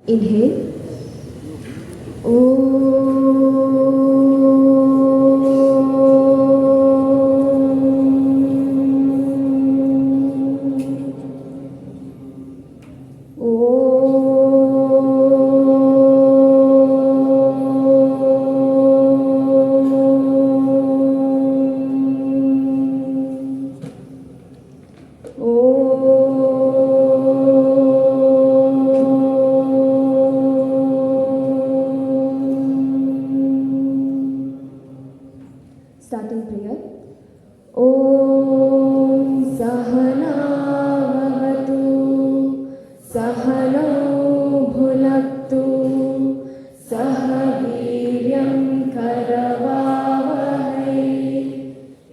Inhale. Starting prayer. Om Sahana Bhavatu Sahano Bhunaktu Saha Viryam Karavavahai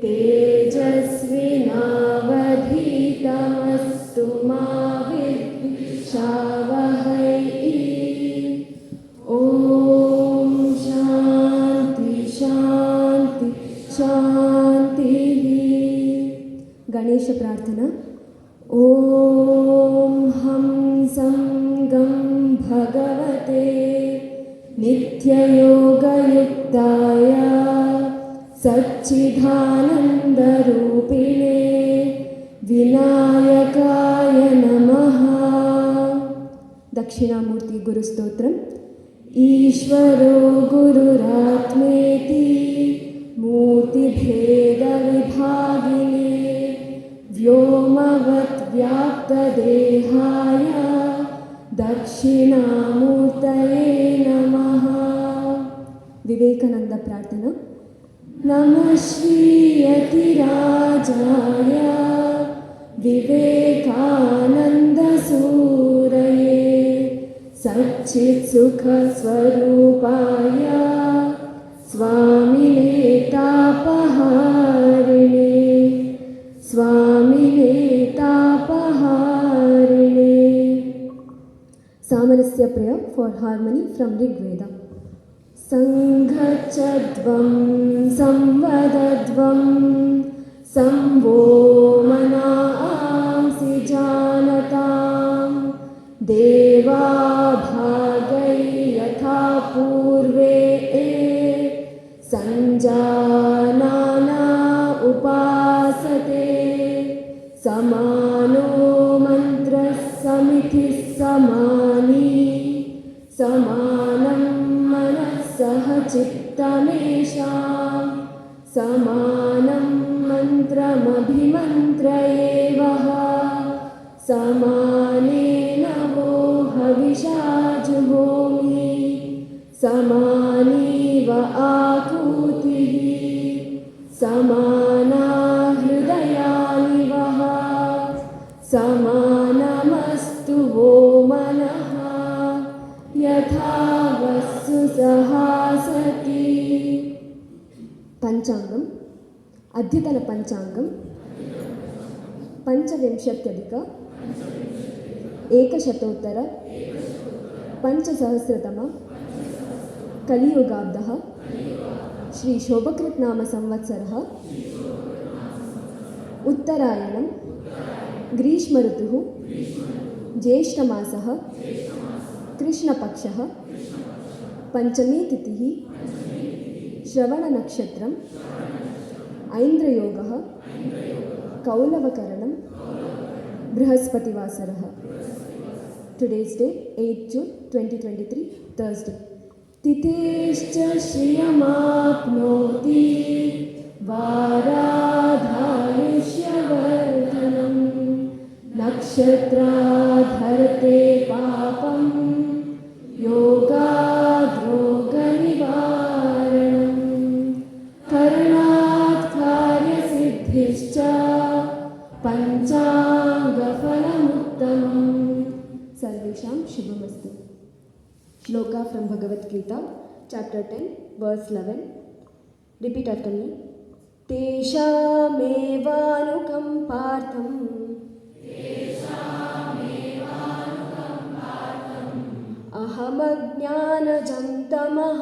Tejasvinavadhitamastu ma vidvishavahai. Om Shanti Shanti शांति. गणेश प्रार्थना. ओम हम संगम भगवते नित्ययोगयुक्ताय सच्चिदानंद रूपिणे विनायकाय नमः. दक्षिणामूर्ति गुरुस्तोत्रम. ईश्वरो गुरुरात्मेति मूर्तिभेदविभागिने व्योमवत् व्याप्तदेहाय दक्षिणामूर्तये नमः. विवेकानंद प्रार्थना. नमः श्रीयतिराजाय विवेकानन्दसूरये सच्चित्सुखस्वरूपाय स्वामिने तापहारिणे स्वामिने तापहारिणे. सामरस्य prayer for harmony from Rigveda. संघच्चध्वं संवदध्वं संवो मनांसि जानतां देवा भागै यथा पूर्वे संजानाना उपासते समानो मंत्रः समितिः समानी समानं मनः सह चित्तमेषां समानं मन्त्रमभिमन्त्रयेवः समानेन वो हविषा जुहोमि समानीव आकुतिः समाना हृदयानि वः समानमस्तु वो मनः यथा वस्तु सहासति. पंचांगम. अद्यतन पंचांगम पंचविंशत्यधिक एकशतोत्तर पंचसहस्रतम कलियुगाब्दः श्री शोभकृत् नाम संवत्सरः उत्तरायणं ग्रीष्म ऋतुः ज्येष्ठमासः कृष्णपक्षः पंचमी तिथिः श्रवणनक्षत्रम् ऐन्द्रयोगः कौलवकरणं बृहस्पतिवासरः. Today's date 8 June 2023 Thursday. तिथेश्च श्रियमाप्नोति वाराधायुष्यवर्धनम् नक्षत्राधरते पापं योगाद्रोगनिवारणम् करणात् कार्यसिद्धिश्च पंचांगफलमुत्तमम्. सर्वेषां शुभमस्तु. Shloka from Bhagavad Gita, chapter 10, verse 11. Repeat after me. तेषामेवानुकम्पार्थम् अहमज्ञानजं तमः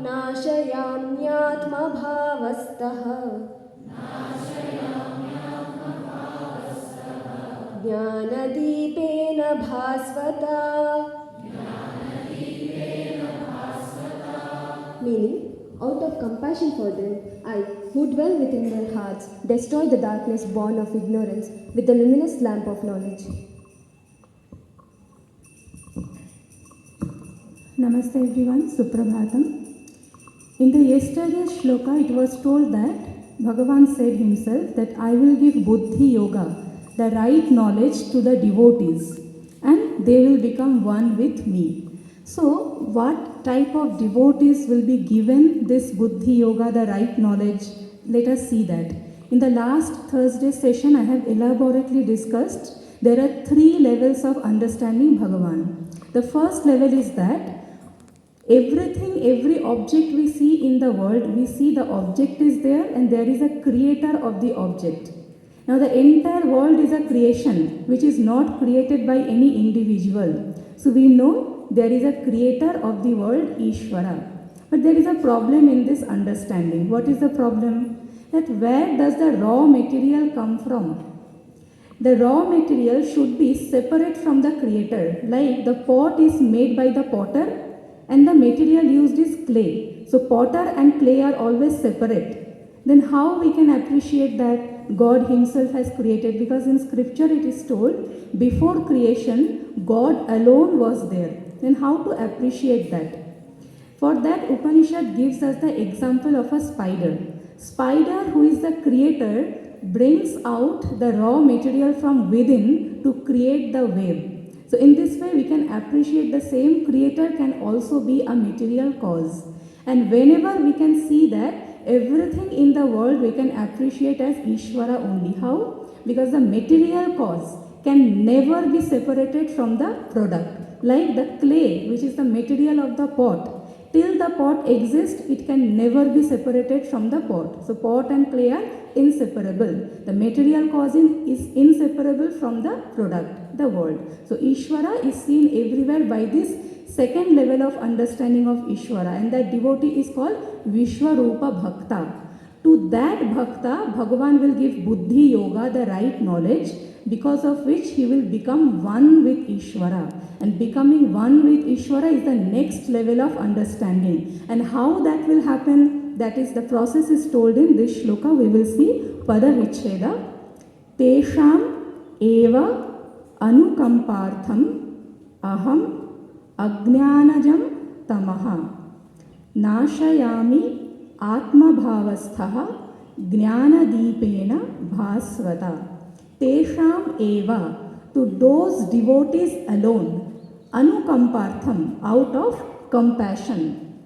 नाशयाम्यात्मभावस्तः ज्ञानदीपेन भास्वता. Meaning, out of compassion for them, I, who dwell within their hearts, destroy the darkness born of ignorance with the luminous lamp of knowledge. Namaste everyone, Suprabhatam. In the yesterday's shloka, it was told that Bhagavan said himself that I will give Buddhi Yoga, the right knowledge to the devotees, and they will become one with me. So, what type of devotees will be given this Buddhi Yoga, the right knowledge? Let us see that. In the last Thursday session, I have elaborately discussed there are 3 levels of understanding Bhagavan. The first level is that every object we see in the world, we see the object is there and there is a creator of the object. Now the entire world is a creation which is not created by any individual. So we know there is a creator of the world, Ishvara. But there is a problem in this understanding. What is the problem? That where does the raw material come from? The raw material should be separate from the creator. Like the pot is made by the potter and the material used is clay. So potter and clay are always separate. Then how we can appreciate that God himself has created? Because in scripture it is told, before creation, God alone was there. Then how to appreciate that? For that, Upanishad gives us the example of a spider. Spider, who is the creator, brings out the raw material from within to create the web. So in this way we can appreciate the same creator can also be a material cause. And whenever we can see that everything in the world we can appreciate as Ishvara only. How? Because the material cause can never be separated from the product. Like the clay, which is the material of the pot. Till the pot exists, it can never be separated from the pot. So pot and clay are inseparable. The material cause is inseparable from the product, the world. So Ishvara is seen everywhere by this second level of understanding of Ishvara, and that devotee is called Vishwarupa Bhakta. To that Bhakta, Bhagavan will give Buddhi Yoga, the right knowledge, because of which he will become one with Ishvara. And becoming one with Ishvara is the next level of understanding. And how that will happen, that is the process is told in this shloka. We will see Pada Vicheda. Tesham eva anukampartham aham ajnanajam tamaha nashayami atmabhavasthaha jnanadipena bhasvata. Tesham eva, to those devotees alone, anukampartham, out of compassion.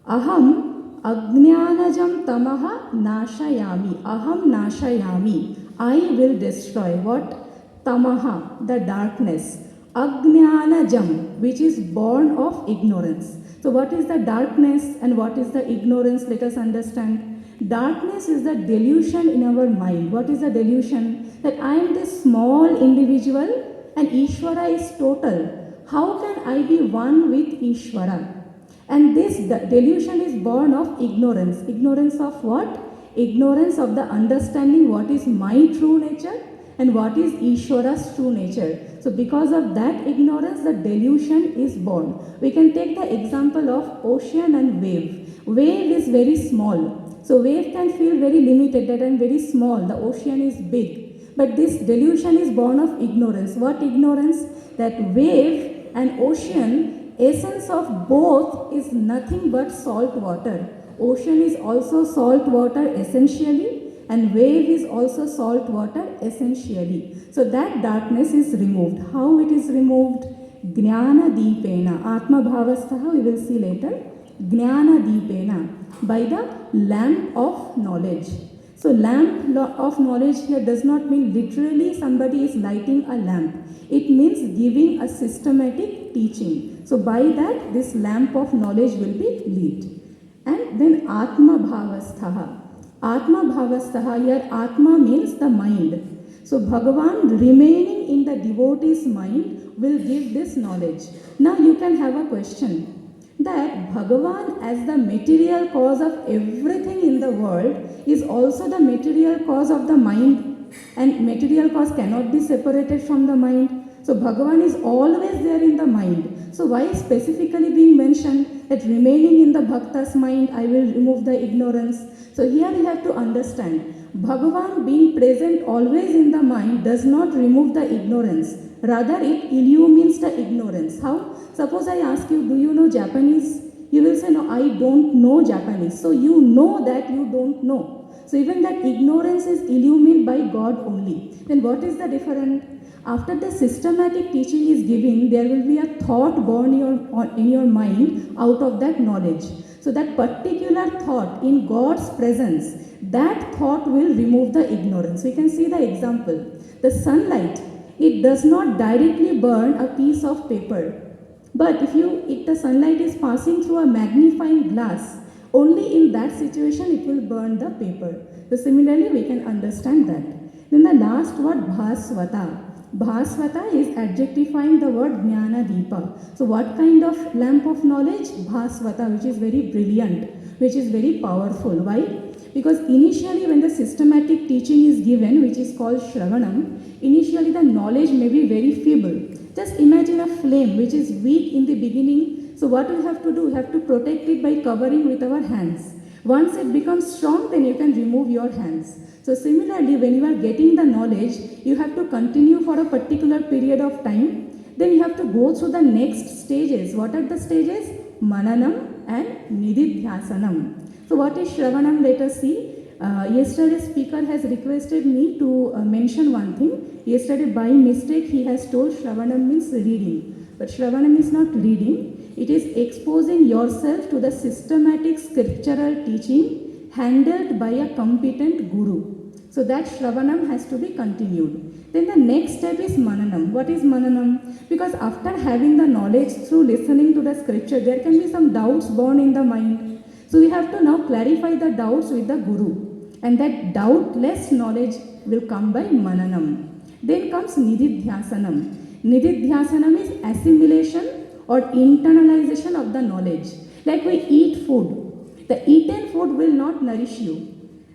Aham ajnanajam tamaha nashayami. Aham nashayami, I will destroy. What? Tamaha, the darkness. Ajnanajam, which is born of ignorance. So what is the darkness and what is the ignorance? Let us understand. Darkness is the delusion in our mind. What is the delusion? That I am this small individual and Ishvara is total. How can I be one with Ishvara? And this delusion is born of ignorance. Ignorance of what? Ignorance of the understanding what is my true nature and what is Ishvara's true nature. So because of that ignorance, the delusion is born. We can take the example of ocean and wave. Wave is very small. So wave can feel very limited, that I am very small, the ocean is big. But this delusion is born of ignorance. What ignorance? That wave and ocean, essence of both is nothing but salt water. Ocean is also salt water essentially, and wave is also salt water essentially. So that darkness is removed. How it is removed? Jnana Deepena. Atma Bhavasthaha, we will see later. Jnana Deepena, by the lamp of knowledge. So lamp of knowledge here does not mean literally somebody is lighting a lamp. It means giving a systematic teaching. So by that, this lamp of knowledge will be lit. And then Atma Bhavasthaha. Atma Bhavasthaha, here Atma means the mind. So Bhagavan remaining in the devotee's mind will give this knowledge. Now you can have a question. That Bhagavan as the material cause of everything in the world is also the material cause of the mind. and material cause cannot be separated from the mind. So Bhagavan is always there in the mind. So why specifically being mentioned that remaining in the bhakta's mind, I will remove the ignorance. So here we have to understand, Bhagavan being present always in the mind does not remove the ignorance. Rather, it illumines the ignorance. How? Suppose I ask you, do you know Japanese? You will say, no, I don't know Japanese. So you know that you don't know. So even that ignorance is illumined by God only. Then what is the difference? After the systematic teaching is given, there will be a thought born in your mind out of that knowledge. So that particular thought in God's presence, that thought will remove the ignorance. We can see the example. The sunlight, it does not directly burn a piece of paper. But if the sunlight is passing through a magnifying glass, only in that situation it will burn the paper. So similarly, we can understand that. Then the last word, bhasvata. Bhasvata is adjectifying the word jnana deepa. So what kind of lamp of knowledge? Bhasvata, which is very brilliant, which is very powerful. Why? Because initially when the systematic teaching is given, which is called Shravanam, initially the knowledge may be very feeble. Just imagine a flame which is weak in the beginning. So what we have to do? We have to protect it by covering with our hands. Once it becomes strong, then you can remove your hands. So similarly, when you are getting the knowledge, you have to continue for a particular period of time. Then you have to go through the next stages. What are the stages? Mananam and Nididhyasanam. So what is Shravanam? Let us see. Yesterday's speaker has requested me to mention one thing. Yesterday by mistake he has told Shravanam means reading. But Shravanam is not reading. It is exposing yourself to the systematic scriptural teaching handled by a competent guru. So that Shravanam has to be continued. Then the next step is Mananam. What is Mananam? Because after having the knowledge through listening to the scripture, there can be some doubts born in the mind. So we have to now clarify the doubts with the guru. And that doubtless knowledge will come by Mananam. Then comes Nididhyasanam. Nididhyasanam is assimilation or internalization of the knowledge. Like we eat food. The eaten food will not nourish you.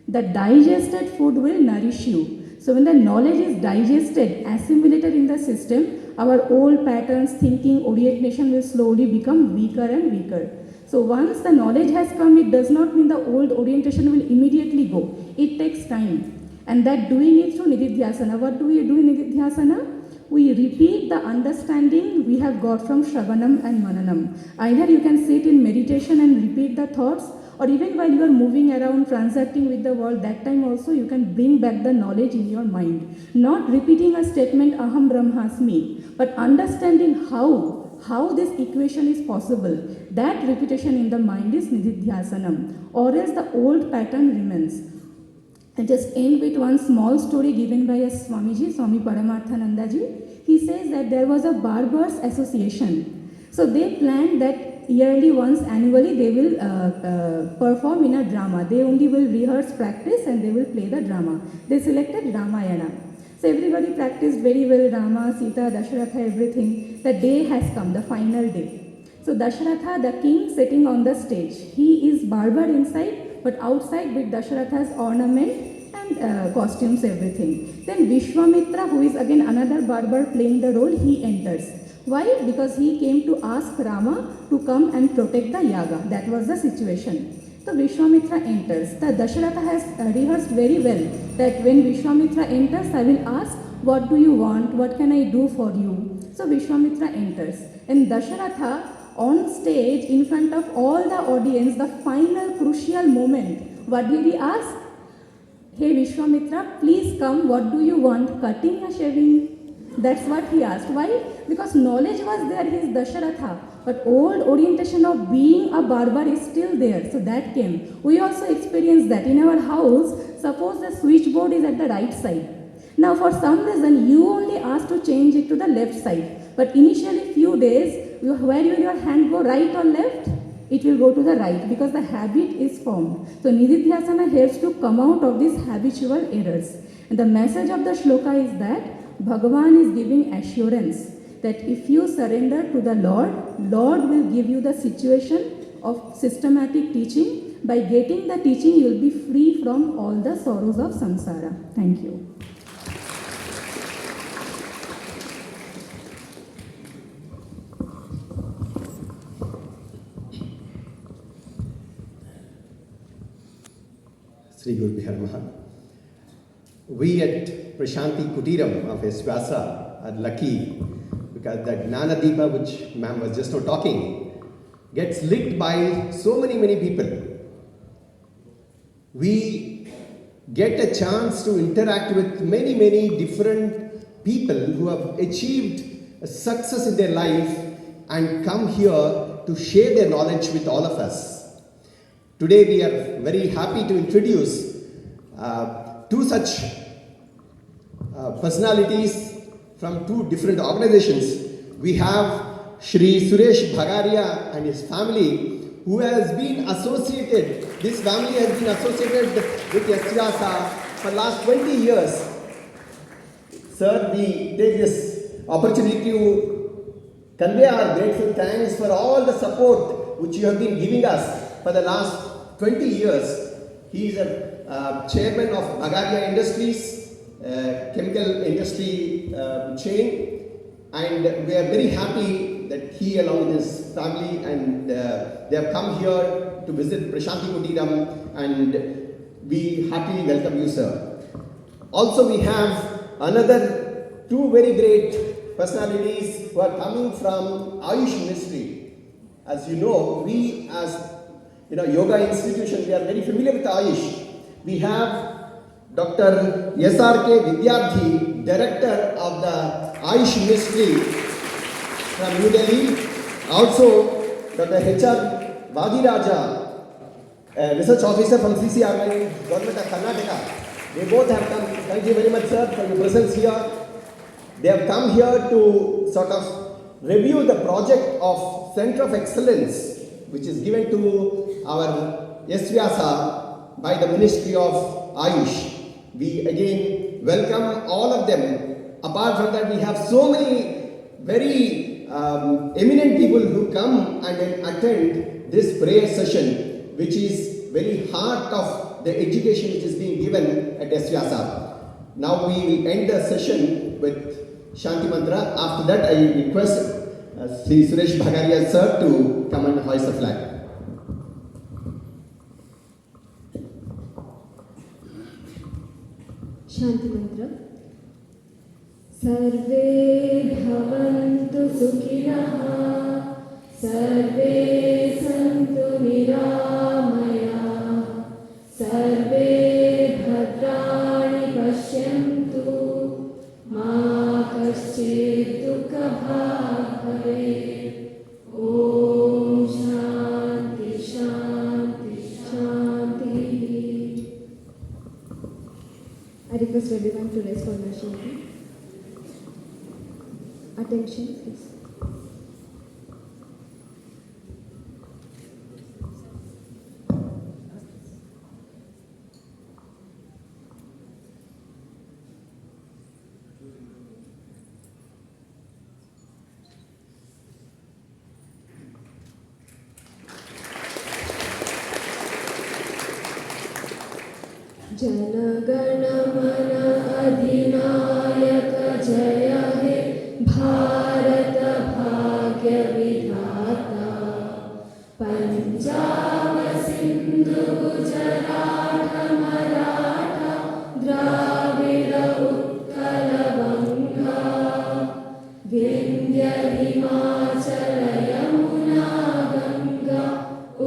The digested food will nourish you. So when the knowledge is digested, assimilated in the system, our old patterns, thinking, orientation will slowly become weaker and weaker. So once the knowledge has come, it does not mean the old orientation will immediately go. It takes time. And that doing it through Nididhyasana. What do we do in Nididhyasana? We repeat the understanding we have got from Shravanam and Mananam. Either you can sit in meditation and repeat the thoughts, or even while you are moving around, transacting with the world, that time also you can bring back the knowledge in your mind. Not repeating a statement, Aham Brahmasmi, but understanding how this equation is possible. That repetition in the mind is Nididhyasanam, or else the old pattern remains. I just end with one small story given by a Swamiji, Swami Paramarthanandaji. He says that there was a barbers association. So they planned that yearly once annually they will perform in a drama. They only will rehearse, practice, and they will play the drama. They selected Ramayana. So everybody practiced very well, Rama, Sita, Dasharatha, everything. The day has come, the final day. So Dasharatha, the king, sitting on the stage. He is barber inside, but outside with Dasharatha's ornament and costumes, everything. Then Vishwamitra, who is again another barber playing the role, he enters. Why? Because he came to ask Rama to come and protect the yaga. That was the situation. So Vishwamitra enters. The Dasharatha has rehearsed very well that when Vishwamitra enters, I will ask, what do you want? What can I do for you? So Vishwamitra enters. And Dasharatha on stage in front of all the audience, the final crucial moment, what did he ask? Hey Vishwamitra, please come. What do you want? Cutting or shaving? That's what he asked. Why? Because knowledge was there, he is Dasharatha. But old orientation of being a barber is still there. So that came. We also experienced that in our house. Suppose the switchboard is at the right side. Now for some reason you only asked to change it to the left side. But initially few days, where will your hand go, right or left? It will go to the right because the habit is formed. So Nididhyasana helps to come out of these habitual errors. And the message of the shloka is that Bhagavan is giving assurance that if you surrender to the Lord, Lord will give you the situation of systematic teaching. By getting the teaching, you will be free from all the sorrows of samsara. Thank you. Sri Gurubhyo Namaha. We at Prashanti Kutiram of Esvyasa are lucky because that Gnana Deepa, which ma'am was just now talking, gets lit by so many people. We get a chance to interact with many different people who have achieved a success in their life and come here to share their knowledge with all of us. Today we are very happy to introduce two such personalities from two different organizations. We have Shri Suresh Bhagaria and his family, who has been associated, this family has been associated with Esvyasa for last 20 years. Sir, we take this opportunity to convey our grateful thanks for all the support which you have been giving us for the last 20 years. He is a chairman of Bhagaria Industries, chemical industry chain, and we are very happy that he along with his family and they have come here to visit Prashanti Kutiram, and we happily welcome you, sir. Also, we have another two very great personalities who are coming from Ayush Ministry. As you know, we as yoga institution, we are very familiar with Ayush. We have Dr. SRK Vidyardhi, director of the Ayush Ministry from New Delhi. Also, Dr. HR Vadiraja, research officer from CCRI, Government of Karnataka. They both have come. Thank you very much, sir, for your presence here. They have come here to sort of review the project of Center of Excellence, which is given to our Esvyasa by the Ministry of Ayush. We again welcome all of them. Apart from that, we have so many very eminent people who come and then attend this prayer session, which is very heart of the education which is being given at Esvyasa. Now we will end the session with Shanti Mantra. After that, I request Sri Suresh Bhagaria sir to come and hoist the flag. Shanti Mantra. सर्वे भवन्तु सुखिनः, सर्वे सन्तु निरामयाः, सर्वे भद्राणि पश्यन्तु, मा कश्चित् दुःखभाग् भवेत्। ॐ शान्ति शान्ति शान्तिः। I request everyone to raise for Shanti. Attention, please. जनगण मन अधिनायक जय हे भारत भाग्य विधाता, पंजाब सिंधु गुजरात मराठा द्राविड़ उत्कल बंगा, विंध्य हिमाचल यमुना गंगा,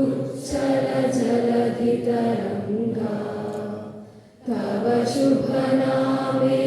उच्चल जलधि तरंगा, तव शुभ नामे